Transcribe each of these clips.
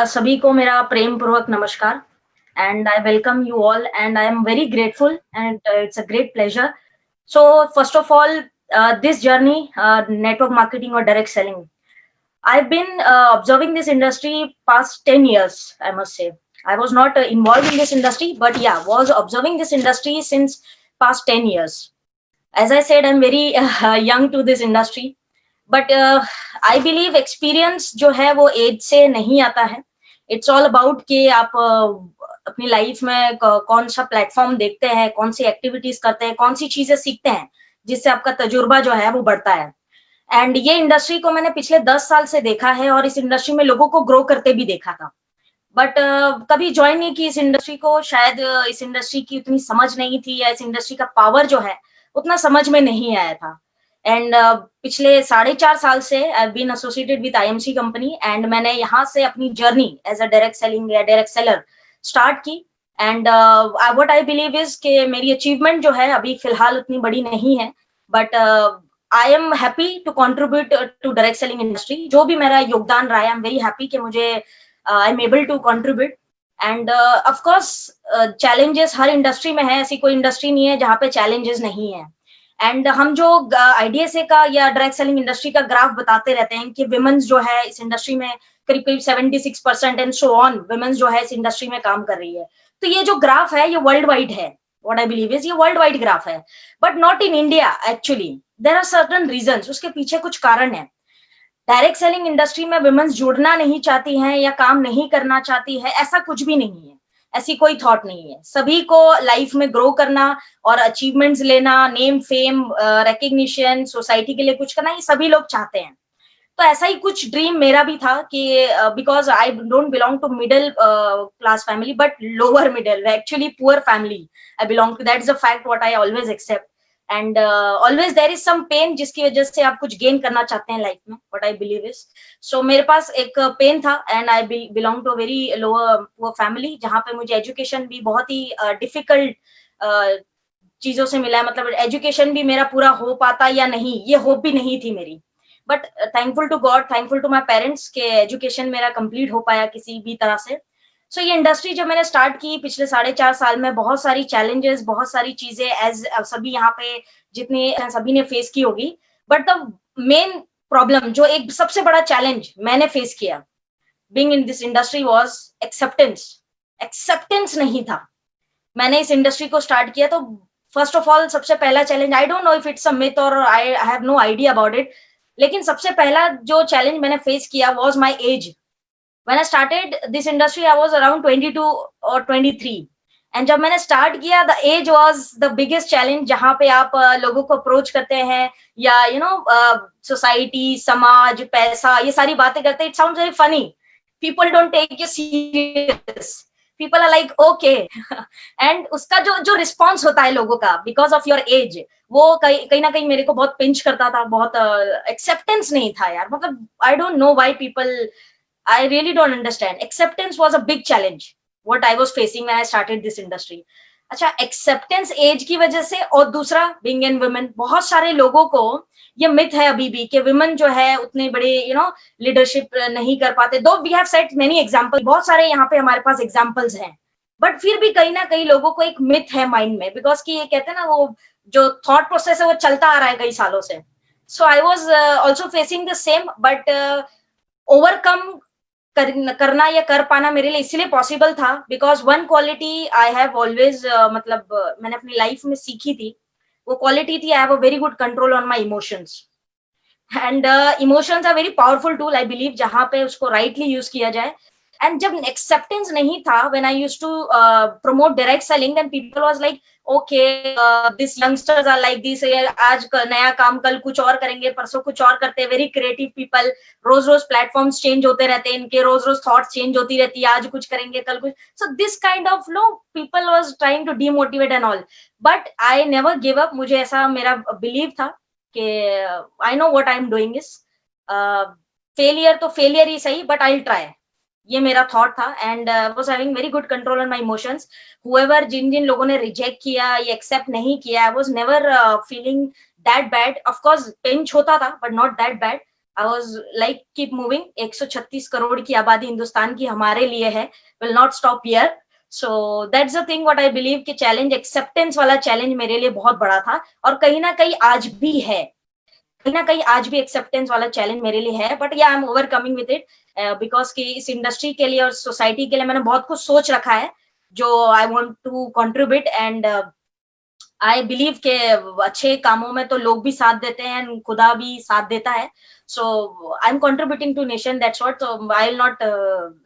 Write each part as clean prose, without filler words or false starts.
सभी को मेरा प्रेम पूर्वक नमस्कार and I welcome you all and I am very grateful and it's a great pleasure. So first of all, this journey, network marketing or direct selling, I've been observing this industry past 10 years, I must say. I was not involved in this industry, but yeah, was observing this industry since past 10 years. As I said, I'm very young to this industry, but I believe experience जो है वो as से नहीं आता है. It's all about कि आप अपनी लाइफ में कौन सा प्लेटफॉर्म देखते हैं, कौन सी एक्टिविटीज करते हैं, कौन सी चीजें सीखते हैं, जिससे आपका तजुर्बा जो है वो बढ़ता है. एंड ये इंडस्ट्री को मैंने पिछले 10 साल से देखा है और इस इंडस्ट्री में लोगों को ग्रो करते भी देखा था. बट कभी ज्वाइन नहीं की इस इंडस्ट्री को. शायद इस इंडस्ट्री की उतनी समझ नहीं थी या इस इंडस्ट्री का पावर जो है उतना समझ में नहीं आया था. एंड पिछले 4.5 साल से I have been associated with IMC company and मैंने यहाँ से अपनी journey as a direct selling या डायरेक्ट सेलर स्टार्ट की. And what I believe is कि मेरी अचीवमेंट जो है अभी फिलहाल उतनी बड़ी नहीं है, but I am happy to contribute to direct selling industry. जो भी मेरा योगदान रहा है, आई एम वेरी हैप्पी कि मुझे I am able to contribute. And of course challenges हर इंडस्ट्री में है, ऐसी कोई इंडस्ट्री नहीं है जहाँ पे चैलेंजेस नहीं है. एंड हम जो आईडीएसए का या डायरेक्ट सेलिंग इंडस्ट्री का ग्राफ बताते रहते हैं कि विमेन्स जो है इस इंडस्ट्री में करीब करीब 76% एंड सो ऑन विमेन्स जो है इस इंडस्ट्री में काम कर रही है. तो ये जो ग्राफ है ये वर्ल्ड वाइड है. व्हाट आई बिलीव इज ये वर्ल्ड वाइड ग्राफ है, but not in India. Actually there are certain reasons, उसके पीछे कुछ कारण है. डायरेक्ट सेलिंग इंडस्ट्री में विमेन्स जुड़ना नहीं चाहती हैं या काम नहीं करना चाहती है, ऐसा कुछ भी नहीं है. ऐसी कोई थॉट नहीं है. सभी को लाइफ में ग्रो करना और अचीवमेंट्स लेना, नेम फेम रिकग्निशन, सोसाइटी के लिए कुछ करना, ये सभी लोग चाहते हैं. तो ऐसा ही कुछ ड्रीम मेरा भी था कि because I don't belong to middle class family but lower middle, actually poor family I belong to. That is a fact what I always accept. And always there is some pain जिसकी वजह से आप कुछ gain करना चाहते हैं life में. What I believe is, so मेरे पास एक पेन था and I belong to very lower family जहाँ पे मुझे एजुकेशन भी बहुत ही डिफिकल्ट चीजों से मिला है. मतलब एजुकेशन भी मेरा पूरा हो पाता या नहीं, ये होप भी नहीं थी मेरी. But thankful to God, thankful to my parents के एजुकेशन मेरा कंप्लीट हो पाया किसी भी तरह से. सो ये इंडस्ट्री जब मैंने स्टार्ट की पिछले 4.5 साल में, बहुत सारी चैलेंजेस, बहुत सारी चीजें एज सभी यहाँ पे जितनी सभी ने फेस की होगी. बट द मेन प्रॉब्लम, जो एक सबसे बड़ा चैलेंज मैंने फेस किया being in this industry was acceptance. Acceptance नहीं था. मैंने इस इंडस्ट्री को स्टार्ट किया तो फर्स्ट ऑफ ऑल सबसे पहला challenge, I don't know if it's a myth और I have no idea about it, लेकिन सबसे पहला जो चैलेंज मैंने फेस किया was my age. When I started this industry, I was around 22 or 23. And जब मैंने स्टार्ट किया, the age was the biggest challenge. जहाँ पे आप लोगों को अप्रोच करते हैं या यू नो सोसाइटी, समाज, पैसा, ये सारी बातें करते हैं. It sounds very funny. People don't take you serious. People are like okay. And उसका जो जो रिस्पॉन्स होता है लोगों का बिकॉज ऑफ योर एज, वो कहीं ना कहीं मेरे को बहुत पिंच करता था. बहुत एक्सेप्टेंस नहीं था यार. मतलब आई don't know why people, I really don't understand. Acceptance was a big challenge what I was facing when I started this industry. अच्छा, एक्सेप्टेंस एज की वजह से, और दूसरा बीइंग एन वुमेन, बहुत सारे लोगों को ये मिथ है अभी भी कि वुमेन जो है उतने बड़े लीडरशिप नहीं कर पाते. Though we have set many example, बहुत सारे यहाँ पे हमारे पास एग्जांपल्स हैं, बट फिर भी कहीं ना कहीं लोगों को एक मिथ है माइंड में, बिकॉज कि ये कहते हैं ना, वो जो थॉट प्रोसेस है वो चलता आ रहा है कई सालों से. So I was also facing the same, but overcome करना या कर पाना मेरे लिए इसलिए पॉसिबल था because one quality I have always, मतलब मैंने अपनी लाइफ में सीखी थी, वो क्वालिटी थी I have a very good control on my emotions. And emotions are very powerful tool I believe, जहां पे उसको राइटली यूज किया जाए. एंड जब एक्सेप्टेंस नहीं था, when I used to promote direct selling, then people was like okay, this youngsters are like this, आज नया काम, कल कुछ और करेंगे, परसों कुछ और करते हैं. वेरी क्रिएटिव पीपल, रोज रोज प्लेटफॉर्म्स चेंज होते रहते हैं इनके, रोज रोज थॉट्स चेंज होती रहती है, आज कुछ करेंगे कल कुछ. So this kind of people was trying to demotivate and all, but I never give up. मुझे ऐसा मेरा बिलीव था कि I know what I am doing is, failure तो फेलियर ही सही, बट आई विल ट्राई. ये मेरा थॉट था and was having very good control on my emotions. However, जिन जिन लोगों ने रिजेक्ट किया या एक्सेप्ट नहीं किया, I was never feeling that bad. Of course pinch होता था but not that bad. I was like keep moving, 136 crore की आबादी हिंदुस्तान की हमारे लिए है, will not stop here. So that's the thing what I believe कि चैलेंज, एक्सेप्टेंस वाला चैलेंज मेरे लिए बहुत बड़ा था, और कहीं ना कहीं आज भी है, कहीं ना कहीं आज भी एक्सेप्टेंस वाला चैलेंज मेरे लिए है। बट या I am overcoming with it, because कि इस इंडस्ट्री के लिए और सोसाइटी के लिए मैंने बहुत कुछ सोच रखा है जो I want to contribute, and I believe के अच्छे कामों में तो लोग भी साथ देते हैं and खुदा भी साथ देता है। So I am contributing to nation, that's what. So I will not,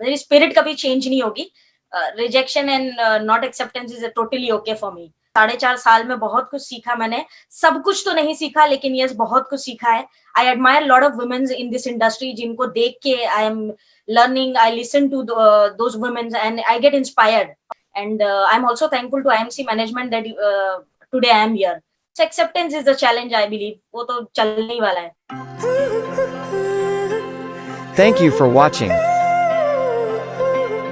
मेरी स्पिरिट कभी चेंज नहीं होगी। Rejection and not acceptance is totally okay for me. 4.5 साल में बहुत कुछ सीखा मैंने, सब कुछ तो नहीं सीखा लेकिन यस बहुत कुछ सीखा है। I admire lot of womens in this industry, जिनको देख के I am learning, I listen to those womens and I get inspired, and I'm also thankful to IMC management that today I am here. So acceptance is the challenge, I believe. वो तो चलने ही वाला है। Thank you for watching.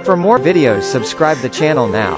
For more videos, subscribe the channel now.